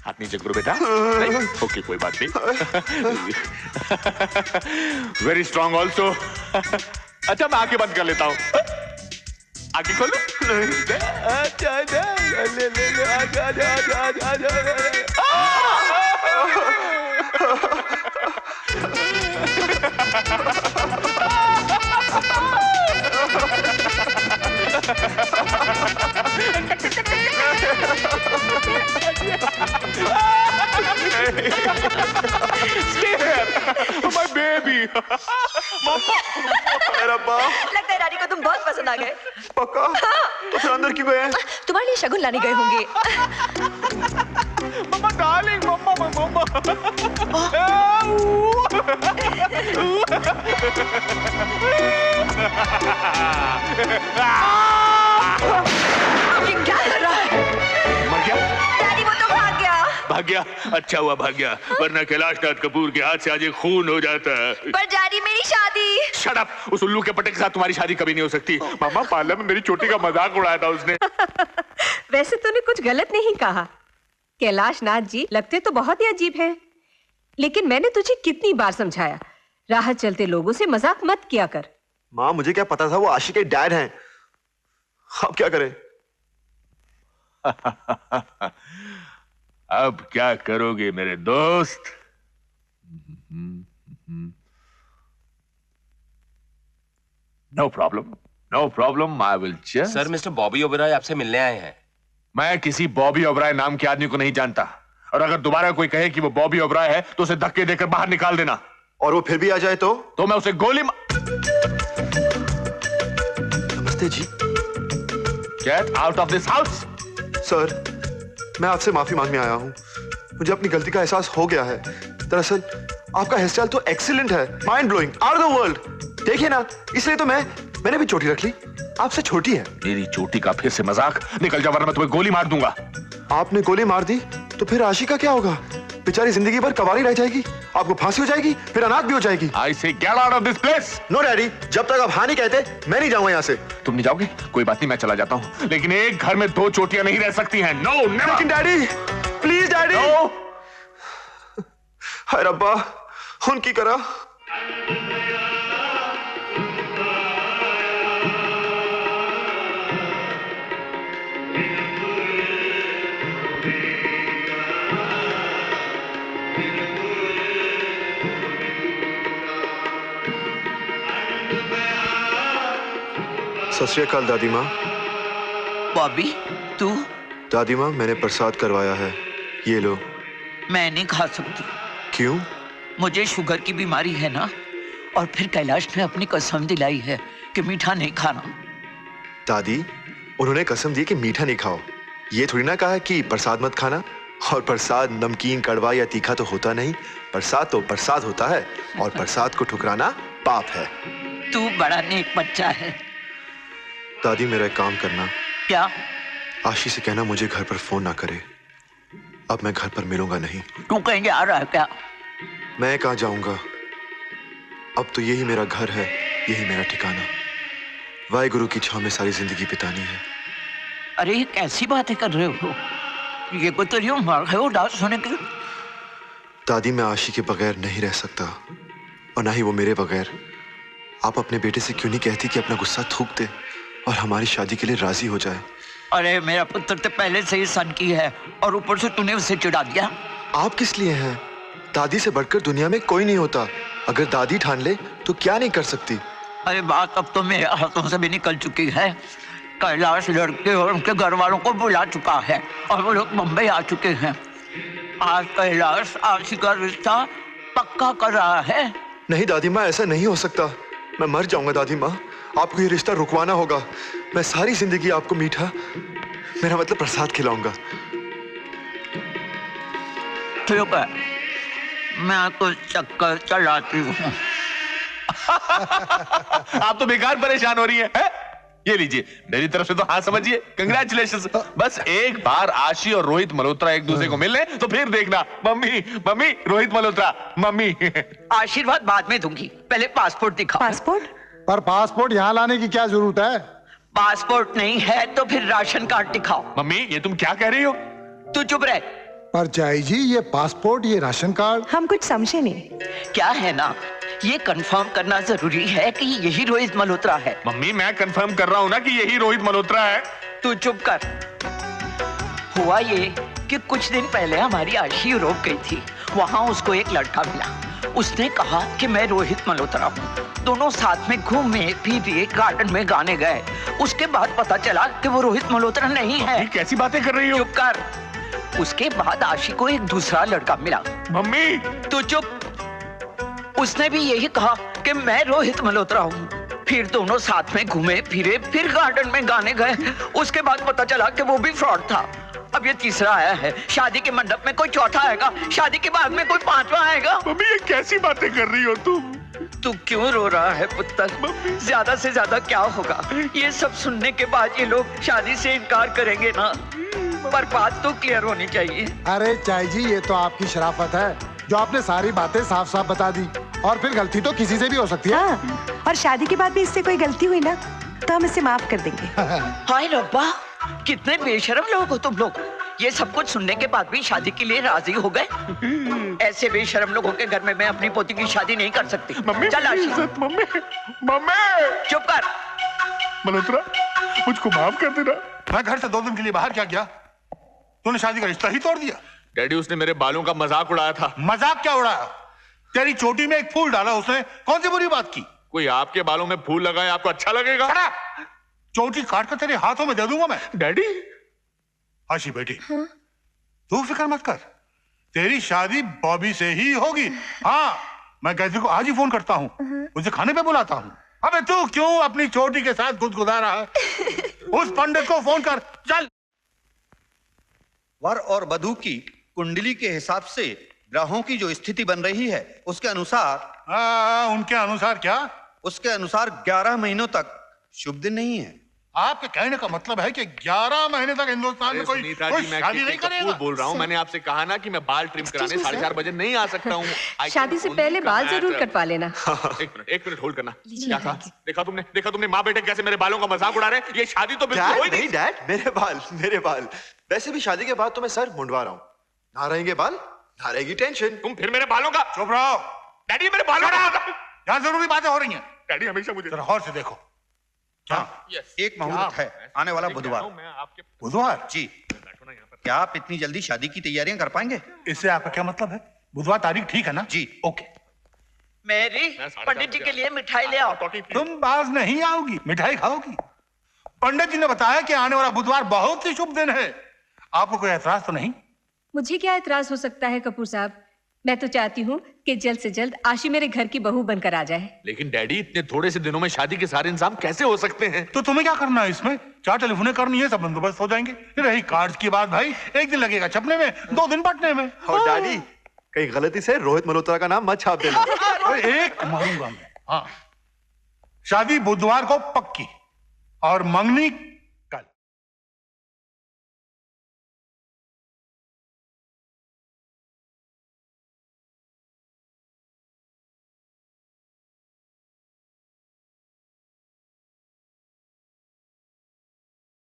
हाथ नीचे करो बेटा। ओके कोई बात नहीं। Very strong also. अच्छा मैं आंखें बंद कर लेता हूँ। आंखें खोलो। अच्छा ले ले ले आजा आजा आजा आजा Stay here, my baby. मम्मा, मेरा बाप। लगता है रानी को तुम बहुत पसंद आ गए। पक्का? तो फिर अंदर क्यों गए? तुम्हारे लिए शगुन लाने गए होंगे। मम्मा डार्लिंग, मम्मा मम्मा। ये क्या कर रहा है? मर गया? डैडी वो तो भाग गया। भाग गया? अच्छा हुआ भाग गया, वरना कैलाशनाथ कपूर के हाथ से आज खून हो जाता। पर डैडी मेरी शादी। Shut up! उस उल्लू के पट्टे के साथ तुम्हारी शादी कभी नहीं हो सकती। मामा पार्लर में मेरी चोटी का मजाक उड़ाया था उसने। वैसे तूने कुछ गलत नहीं कहा। कैलाश नाथ जी लगते तो बहुत ही अजीब हैं, लेकिन मैंने तुझे कितनी बार समझाया, राह चलते लोगों से मजाक मत किया कर। माँ मुझे क्या पता था वो आशिक के डैड हैं। अब क्या करें? अब क्या करोगे मेरे दोस्त? No problem I will just. Sir mister Bobby Oberoi आपसे मिलने आए हैं। मैं किसी बॉबी ओबराय नाम के आदमी को नहीं जानता, और अगर दोबारा कोई कहे कि वो बॉबी ओबराय है तो उसे धक्के देकर बाहर निकाल देना। और वो फिर भी आ जाए तो मैं उसे गोली नमस्ते जी। Get out of this house. Sir मैं आपसे माफी मांगने आया हूँ। मुझे अपनी गलती का एहसास हो गया है। दरअसल आपका हेयर स्टाइल तो एक्सीलेंट है, mind blowing, out of the world. देखिए ना, इसलिए तो मैंने भी चोटी रख ली। आपसे छोटी है। मेरी चोटी का फिर से मजाक? निकल जा वरना मैं तुम्हें गोली मार दूंगा। आपने गोली मार दी तो फिर आशिका क्या होगा? बेचारी जिंदगी भर कवारी रह जाएगी, आपको फांसी हो जाएगी, फिर अनाथ भी हो जाएगी। I say get out of this place. No daddy, जब तक आप हाँ नहीं कहते मैं नहीं जाऊंगा यहाँ से। तुम नहीं जाओगे? कोई बात नहीं, मैं चला जाता हूँ, लेकिन एक घर में दो चोटियां नहीं रह सकती हैं। No never. लेकिन डैडी प्लीज डैडी। नो। हाय रब्बा, उनकी करा। सत श्री अकाल दादी माँ। बॉबी तू? दादी माँ मैंने प्रसाद करवाया है, ये लो। मैं नहीं खा सकती। क्यों? मुझे शुगर की बीमारी है ना, और फिर कैलाश ने अपनी कसम दिलाई है कि मीठा नहीं खाना। दादी उन्होंने कसम दी कि मीठा नहीं खाओ, ये थोड़ी ना कहा कि प्रसाद मत खाना। और प्रसाद नमकीन, कड़वा या तीखा तो होता नहीं, प्रसाद तो प्रसाद होता है, और प्रसाद को ठुकराना पाप है। तू बड़ा नेक बच्चा है। दादी मेरा एक काम करना। क्या? आशी से कहना मुझे घर पर फोन ना करे। अब मैं घर पर मिलूंगा नहीं। तू कहीं जा रहा है क्या? मैं कहाँ जाऊंगा? अब तो यही मेरा घर है, यही मेरा ठिकाना। वाहेगुरु की छांव में सारी जिंदगी बितानी है। अरे ये कैसी बातें कर रहे हो? ये कोई तेरी उम्र है उदास होने की? दादी मैं आशी के बगैर नहीं रह सकता, और ना ही वो मेरे बगैर। आप अपने बेटे से क्यों नहीं कहती कि अपना गुस्सा थूक दे और हमारी शादी के लिए राजी हो जाए? अरे मेरा पुत्र तो पहले से ही सन की है, और ऊपर से तूने उसे चिढ़ा दिया। आप किस लिए हैं? दादी से बढ़कर दुनिया में कोई नहीं होता। अगर दादी ठान ले तो क्या नहीं कर सकती? अरे बात अब तो मेरे हाथों से भी निकल चुकी है। कैलाश लड़के और उनके घर वालों को बुला चुका है, और वो लोग मुंबई आ चुके हैं। आज कैलाश आशी का रिश्ता पक्का कर रहा है। नहीं दादी माँ, ऐसा नहीं हो सकता। मैं मर जाऊंगा दादी माँ। आपको ये रिश्ता रुकवाना होगा। मैं सारी जिंदगी आपको मीठा, मेरा मतलब प्रसाद खिलाऊंगा। ठीक है, मैं तो चक्कर चलाती हूँ। आप तो बेकार परेशान हो रही हैं, है? ये लीजिए, मेरी तरफ से तो हाँ समझिए, कंग्रेचुलेशंस। बस एक बार आशी और रोहित मल्होत्रा एक दूसरे को मिलने तो फिर देखना, mummy mummy Rohit Malhotra mummy. आशीर्वाद बाद में दूंगी, पहले पासपोर्ट दिखाओ। पासपोर्ट? पर पासपोर्ट यहाँ लाने की क्या जरूरत है? पासपोर्ट नहीं है तो फिर राशन कार्ड दिखाओ। मम्मी ये तुम क्या कह रही हो? तू चुप रह, पर चाई जी, ये पासपोर्ट, ये राशन कार्ड, हम कुछ समझे नहीं। क्या है ना, ये कंफर्म करना जरूरी है कि यही रोहित मल्होत्रा है। मम्मी मैं कंफर्म कर रहा हूँ ना कि यही रोहित मल्होत्रा है। तू चुप कर। हुआ ये कि कुछ दिन पहले हमारी आशी यूरोप गई थी। वहां उसको एक लड़का मिला। उसने कहा कि मैं रोहित मल्होत्रा हूँ। दोनों साथ में घूमे फिरे, गार्डन में गाने गए। उसके बाद पता चला कि वो रोहित मल्होत्रा नहीं है। कैसी बातें कर रही हो? चुप कर। उसके बाद आशी को एक दूसरा लड़का मिला। मम्मी तू चुप। उसने भी यही कहा कि मैं रोहित मल्होत्रा हूँ। फिर दोनों साथ में घूमे फिरे, फिर गार्डन में गाने गए। उसके बाद पता चला कि वो भी फ्रॉड था। अब ये तीसरा आया है। शादी के मंडप में कोई चौथा आएगा, शादी के बाद में कोई पांचवा आएगा। मम्मी ये कैसी बातें कर रही हो तुम? तू क्यों रो रहा है पुत्र? ज्यादा से ज्यादा क्या होगा? ये सब सुनने के बाद ये लोग शादी से इनकार करेंगे ना। पर बात तो क्लियर होनी चाहिए। अरे चाई जी, ये तो आपकी शराफत है जो आपने सारी बातें साफ साफ बता दी। और फिर गलती तो किसी से भी हो सकती है। हाँ, और शादी के बाद भी इससे कोई गलती हुई ना तो हम इसे माफ कर देंगे। हाय रब्बा, कितने बेशरम लोग हो तुम लोग। ये सब कुछ सुनने के बाद भी शादी के लिए राजी हो गए। ऐसे बेशरम लोगों के घर में मैं अपनी पोती की शादी नहीं कर सकती। मम्मी चल आशी। मम्मी मम्मी चुप कर। मल्होत्रा मुझको माफ कर देना। मैं घर से 2 दिन के लिए बाहर क्या किया? तूने शादी का रिश्ता ही तोड़ दिया। डैडी उसने मेरे बालों का मजाक उड़ाया था। मजाक क्या उड़ाया? तेरी चोटी में एक फूल डाला उसने, कौन सी बुरी बात की? कोई आपके बालों में फूल लगाए आपको अच्छा लगेगा? चोटी काट कर तेरे हाथों में दे दूंगा मैं। डैडी आशी बेटी, तू फिक्र मत कर, तेरी शादी बॉबी से ही होगी। हाँ, मैं कैथी को आज ही फोन करता हूँ, उसे खाने पे बुलाता हूँ। अबे तू क्यों अपनी चोटी के साथ गुदगुदा रहा है? उस पंडित को फोन कर, चल। वर और वधू की कुंडली के हिसाब से ग्रहों की जो स्थिति बन रही है उसके अनुसार उनके अनुसार क्या? उसके अनुसार 11 महीनों तक शुभ दिन नहीं है। आपके कहने का मतलब है कि 11 महीने तक हिंदुस्तान में कोई शादी नहीं करेगा? बोल रहा हूँ। मैंने आपसे कहा ना कि मैं बाल ट्रिम कराने 4:30 बजे नहीं आ सकता हूँ। शादी से पहले बाल जरूर कटवा लेना। एक मिनट होल्ड करना। क्या कहा? देखा तुमने माँ बेटे कैसे मेरे बालों का मजाक उड़ा रहे? ये शादी तो बिल्कुल डैड नहीं, डैड मेरे बाल। वैसे भी शादी के बाद तो मैं सर मुंडवा रहा हूँ। ना रहेंगे बाल, ना रहेगी टेंशन। तुम फिर मेरे बालों का? चुप रहो डैडी, मेरे बालों का। यहाँ जरूरी बातें हो रही हैं। डैडी हमेशा मुझे जरा गौर से देखो। क्या? एक मुहूर्त है आने वाला बुधवार। बुधवार? जी। क्या आप इतनी जल्दी शादी की तैयारियां कर पाएंगे? इससे आपका क्या मतलब है? बुधवार तारीख ठीक है ना? जी। ओके। मेरी पंडित जी के लिए मिठाई ले आओ। तुम बाज नहीं आओगी, मिठाई खाओगी। पंडित जी ने बताया कि आने वाला बुधवार बहुत ही शुभ दिन है। आपको कोई ऐतराज तो नहीं? मुझे क्या ऐतराज हो सकता है कपूर साहब? मैं तो चाहती हूँ कि जल्द से जल्द आशी मेरे घर की बहू बनकर आ जाए। लेकिन डैडी इतने थोड़े से दिनों में शादी के सारे इंतजाम कैसे हो सकते हैं? तो तुम्हें क्या करना है इसमें? 4 टेलीफोने करनी है, सब बंदोबस्त हो जाएंगे। रही कार्ड्स की बात भाई, 1 दिन लगेगा छपने में, 2 दिन बटने में। और डैडी कहीं गलती से रोहित मल्होत्रा का नाम मत छाप देना। एक मारूंगा मैं। हाँ, शादी बुधवार को पक्की और मंगनी